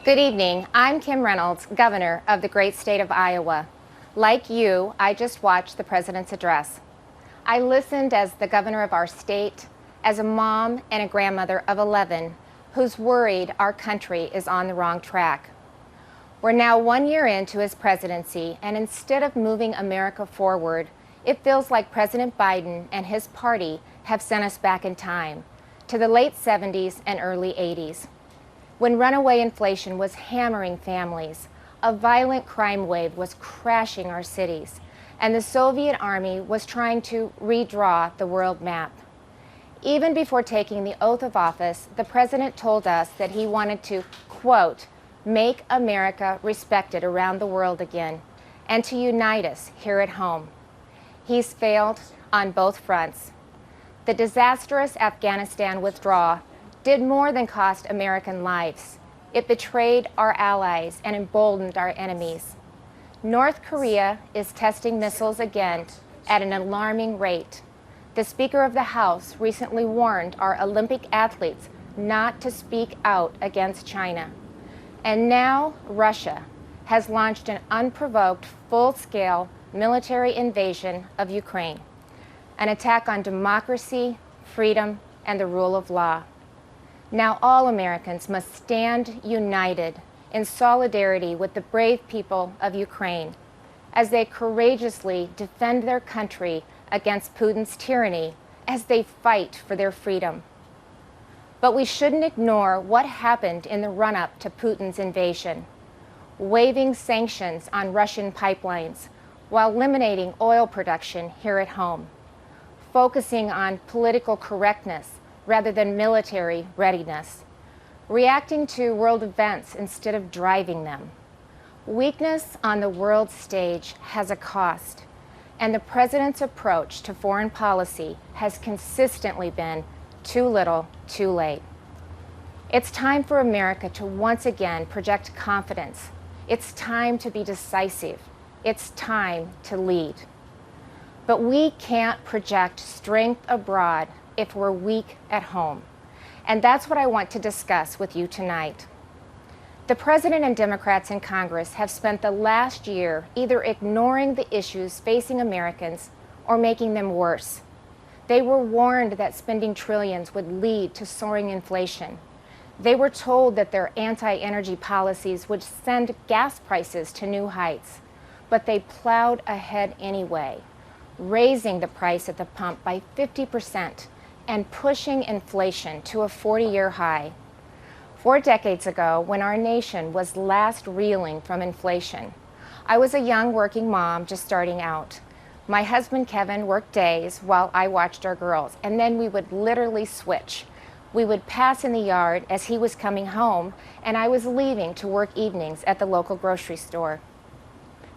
Good evening. I'm Kim Reynolds, Governor of the great state of Iowa. Like you, I just watched the President's address. I listened as the governor of our state, as a mom and a grandmother of 11 who's worried our country is on the wrong track. We're now 1 year into his presidency, and instead of moving America forward, it feels like President Biden and his party have sent us back in time to the late 70s and early 80s. When runaway inflation was hammering families, a violent crime wave was crashing our cities, and the Soviet Army was trying to redraw the world map. Even before taking the oath of office, the President told us that he wanted to, quote, make America respected around the world again, and to unite us here at home. He's failed on both fronts. The disastrous Afghanistan withdrawal did more than cost American lives. It betrayed our allies and emboldened our enemies. North Korea is testing missiles again at an alarming rate. The Speaker of the House recently warned our Olympic athletes not to speak out against China. And now Russia has launched an unprovoked, full-scale military invasion of Ukraine, an attack on democracy, freedom, and the rule of law. Now all Americans must stand united in solidarity with the brave people of Ukraine as they courageously defend their country against Putin's tyranny as they fight for their freedom. But we shouldn't ignore what happened in the run-up to Putin's invasion, waiving sanctions on Russian pipelines while eliminating oil production here at home, focusing on political correctness rather than military readiness, reacting to world events instead of driving them. Weakness on the world stage has a cost, and the President's approach to foreign policy has consistently been too little, too late. It's time for America to once again project confidence. It's time to be decisive. It's time to lead. But we can't project strength abroad if we're weak at home. And that's what I want to discuss with you tonight. The President and Democrats in Congress have spent the last year either ignoring the issues facing Americans or making them worse. They were warned that spending trillions would lead to soaring inflation. They were told that their anti-energy policies would send gas prices to new heights. But they plowed ahead anyway, raising the price at the pump by 50%. And pushing inflation to a 40-year high. 4 decades ago, when our nation was last reeling from inflation, I was a young working mom just starting out. My husband Kevin worked days while I watched our girls, and then we would literally switch. We would pass in the yard as he was coming home, and I was leaving to work evenings at the local grocery store.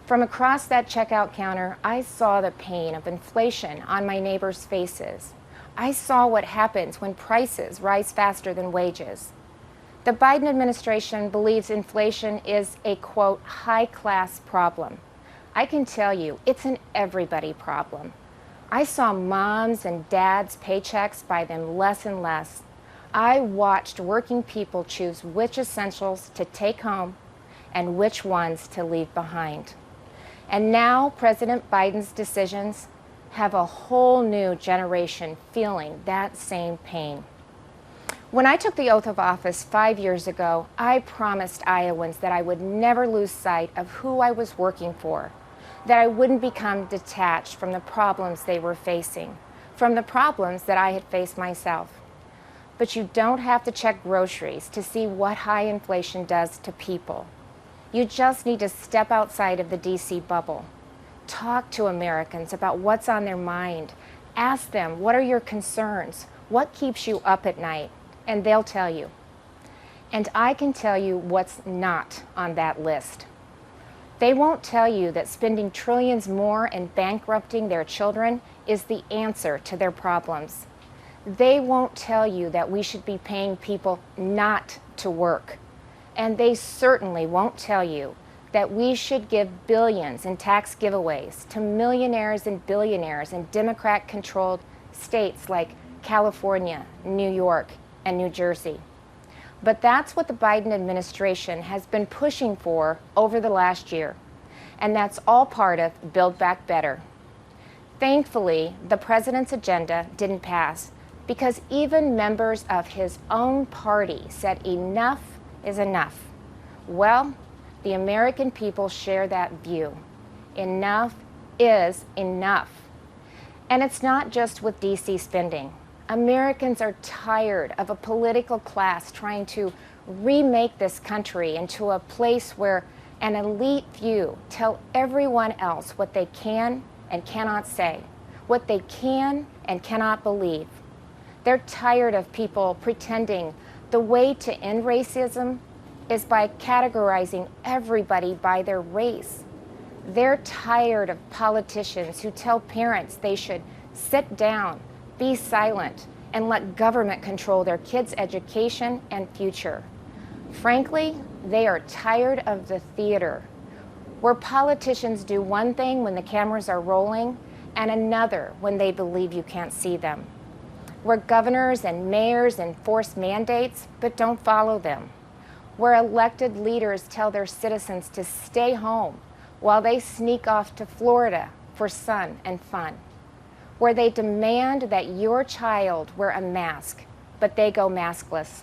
From across that checkout counter, I saw the pain of inflation on my neighbors' faces. I saw what happens when prices rise faster than wages. The Biden administration believes inflation is a, quote, high-class problem. I can tell you, it's an everybody problem. I saw moms and dads' paychecks buy them less and less. I watched working people choose which essentials to take home and which ones to leave behind. And now President Biden's decisions have a whole new generation feeling that same pain. When I took the oath of office 5 years ago, I promised Iowans that I would never lose sight of who I was working for, that I wouldn't become detached from the problems they were facing, from the problems that I had faced myself. But you don't have to check groceries to see what high inflation does to people. You just need to step outside of the DC bubble. Talk to Americans about what's on their mind. Ask them, what are your concerns? What keeps you up at night? And they'll tell you. And I can tell you what's not on that list. They won't tell you that spending trillions more and bankrupting their children is the answer to their problems. They won't tell you that we should be paying people not to work. And they certainly won't tell you that we should give billions in tax giveaways to millionaires and billionaires in Democrat-controlled states like California, New York, and New Jersey. But that's what the Biden administration has been pushing for over the last year. And that's all part of Build Back Better. Thankfully, the president's agenda didn't pass because even members of his own party said enough is enough. Well, the American people share that view. Enough is enough. And it's not just with DC spending. Americans are tired of a political class trying to remake this country into a place where an elite few tell everyone else what they can and cannot say, what they can and cannot believe. They're tired of people pretending the way to end racism is by categorizing everybody by their race. They're tired of politicians who tell parents they should sit down, be silent, and let government control their kids' education and future. Frankly, they are tired of the theater, where politicians do one thing when the cameras are rolling and another when they believe you can't see them, where governors and mayors enforce mandates but don't follow them, where elected leaders tell their citizens to stay home while they sneak off to Florida for sun and fun, where they demand that your child wear a mask, but they go maskless.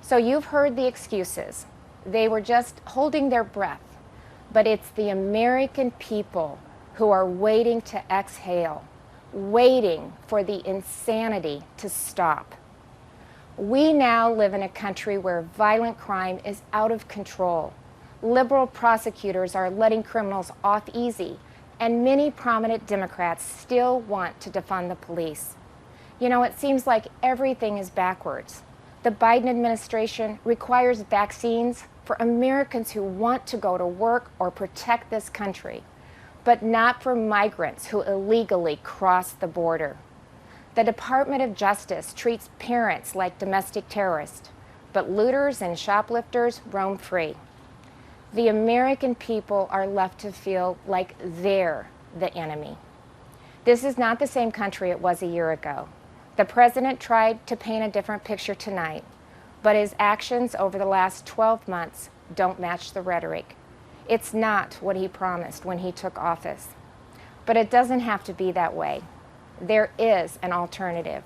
So you've heard the excuses. They were just holding their breath, but it's the American people who are waiting to exhale, waiting for the insanity to stop. We now live in a country where violent crime is out of control. Liberal prosecutors are letting criminals off easy, and many prominent Democrats still want to defund the police. You know, it seems like everything is backwards. The Biden administration requires vaccines for Americans who want to go to work or protect this country, but not for migrants who illegally cross the border. The Department of Justice treats parents like domestic terrorists, but looters and shoplifters roam free. The American people are left to feel like they're the enemy. This is not the same country it was a year ago. The president tried to paint a different picture tonight, but his actions over the last 12 months don't match the rhetoric. It's not what he promised when he took office. But it doesn't have to be that way. There is an alternative.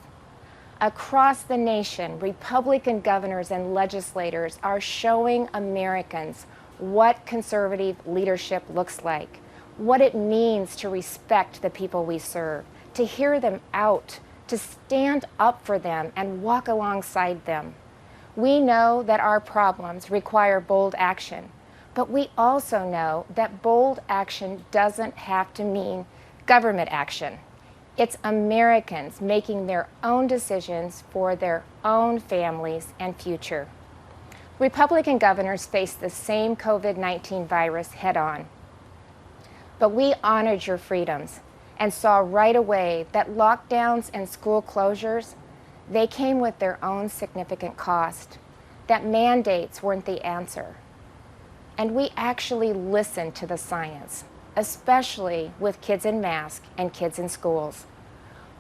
Across the nation, Republican governors and legislators are showing Americans what conservative leadership looks like, what it means to respect the people we serve, to hear them out, to stand up for them and walk alongside them. We know that our problems require bold action, but we also know that bold action doesn't have to mean government action. It's Americans making their own decisions for their own families and future. Republican governors faced the same COVID-19 virus head-on. But we honored your freedoms and saw right away that lockdowns and school closures, they came with their own significant cost, that mandates weren't the answer. And we actually listened to the science, especially with kids in masks and kids in schools.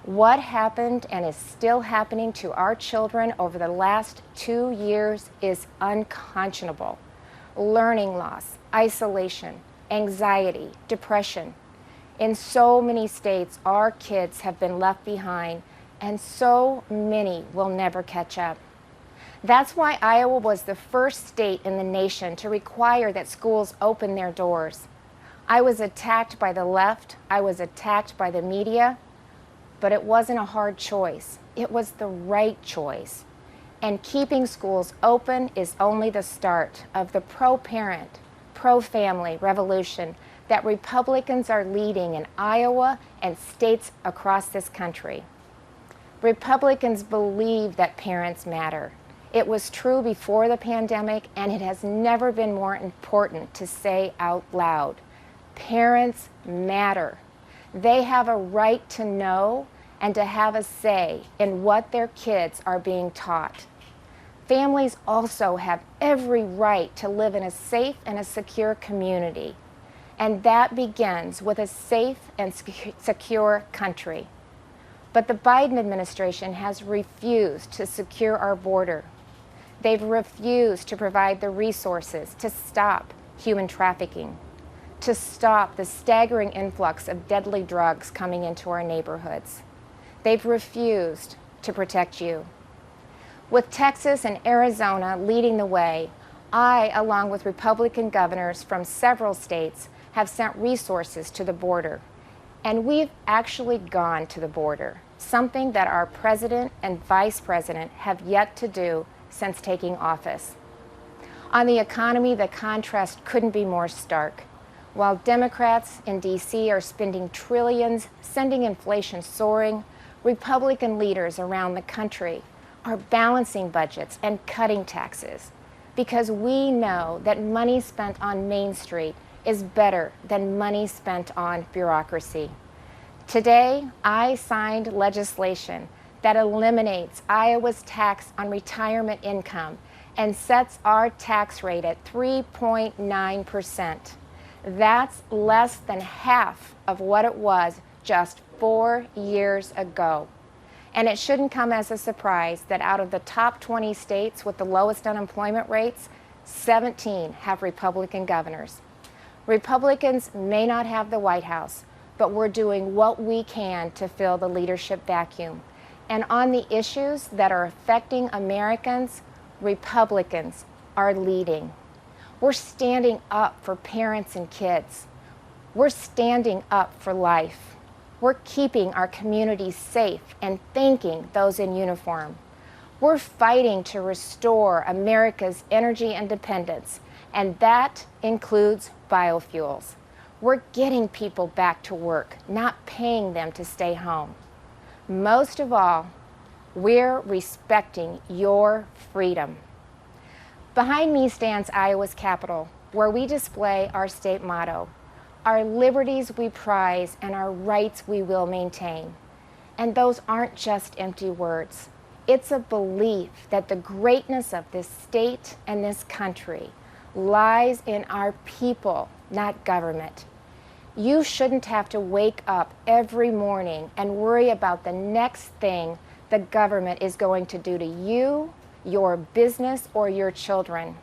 What happened and is still happening to our children over the last 2 years is unconscionable. Learning loss, isolation, anxiety, depression. In so many states, our kids have been left behind, and so many will never catch up. That's why Iowa was the first state in the nation to require that schools open their doors. I was attacked by the left, I was attacked by the media, but it wasn't a hard choice. It was the right choice. And keeping schools open is only the start of the pro-parent, pro-family revolution that Republicans are leading in Iowa and states across this country. Republicans believe that parents matter. It was true before the pandemic, and it has never been more important to say out loud. Parents matter. They have a right to know and to have a say in what their kids are being taught. Families also have every right to live in a safe and a secure community, and that begins with a safe and secure country. But the Biden administration has refused to secure our border. They've refused to provide the resources to stop human trafficking, to stop the staggering influx of deadly drugs coming into our neighborhoods. They've refused to protect you. With Texas and Arizona leading the way, I, along with Republican governors from several states, have sent resources to the border. And we've actually gone to the border, something that our president and vice president have yet to do since taking office. On the economy, the contrast couldn't be more stark. While Democrats in D.C. are spending trillions, sending inflation soaring, Republican leaders around the country are balancing budgets and cutting taxes, because we know that money spent on Main Street is better than money spent on bureaucracy. Today, I signed legislation that eliminates Iowa's tax on retirement income and sets our tax rate at 3.9%. That's less than half of what it was just 4 years ago. And it shouldn't come as a surprise that out of the top 20 states with the lowest unemployment rates, 17 have Republican governors. Republicans may not have the White House, but we're doing what we can to fill the leadership vacuum. And on the issues that are affecting Americans, Republicans are leading. We're standing up for parents and kids. We're standing up for life. We're keeping our communities safe and thanking those in uniform. We're fighting to restore America's energy independence, and that includes biofuels. We're getting people back to work, not paying them to stay home. Most of all, we're respecting your freedom. Behind me stands Iowa's Capitol, where we display our state motto, our liberties we prize and our rights we will maintain. And those aren't just empty words. It's a belief that the greatness of this state and this country lies in our people, not government. You shouldn't have to wake up every morning and worry about the next thing the government is going to do to you, your business, or your children.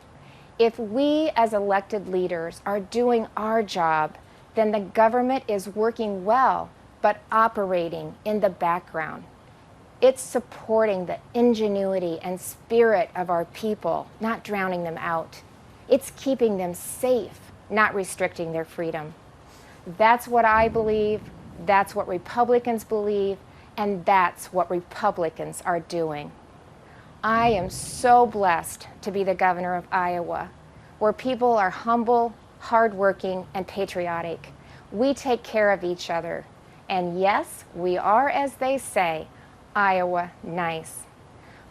If we as elected leaders are doing our job, then the government is working well, but operating in the background. It's supporting the ingenuity and spirit of our people, not drowning them out. It's keeping them safe, not restricting their freedom. That's what I believe, that's what Republicans believe, and that's what Republicans are doing. I am so blessed to be the governor of Iowa, where people are humble, hardworking, and patriotic. We take care of each other. And yes, we are, as they say, Iowa nice.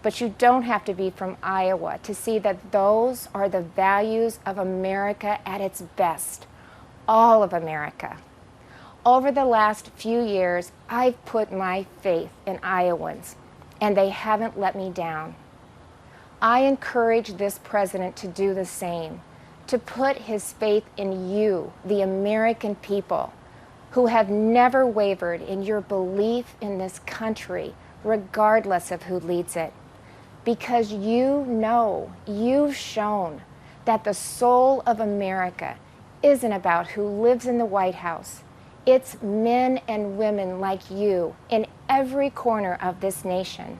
But you don't have to be from Iowa to see that those are the values of America at its best, all of America. Over the last few years, I've put my faith in Iowans, and they haven't let me down. I encourage this president to do the same, to put his faith in you, the American people, who have never wavered in your belief in this country, regardless of who leads it. Because you know, you've shown that the soul of America isn't about who lives in the White House. It's men and women like you in every corner of this nation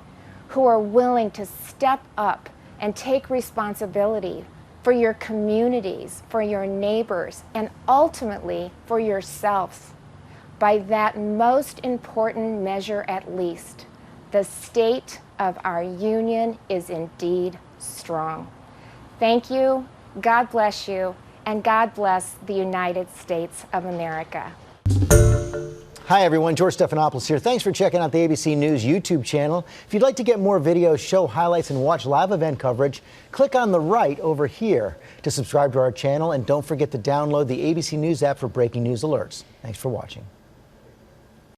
who are willing to step up and take responsibility for your communities, for your neighbors, and ultimately for yourselves. By that most important measure at least, the state of our union is indeed strong. Thank you, God bless you, and God bless the United States of America. Hi everyone, George Stephanopoulos here. Thanks for checking out the ABC News YouTube channel. If you'd like to get more videos, show highlights, and watch live event coverage, click on the right over here to subscribe to our channel, and don't forget to download the ABC News app for breaking news alerts. Thanks for watching.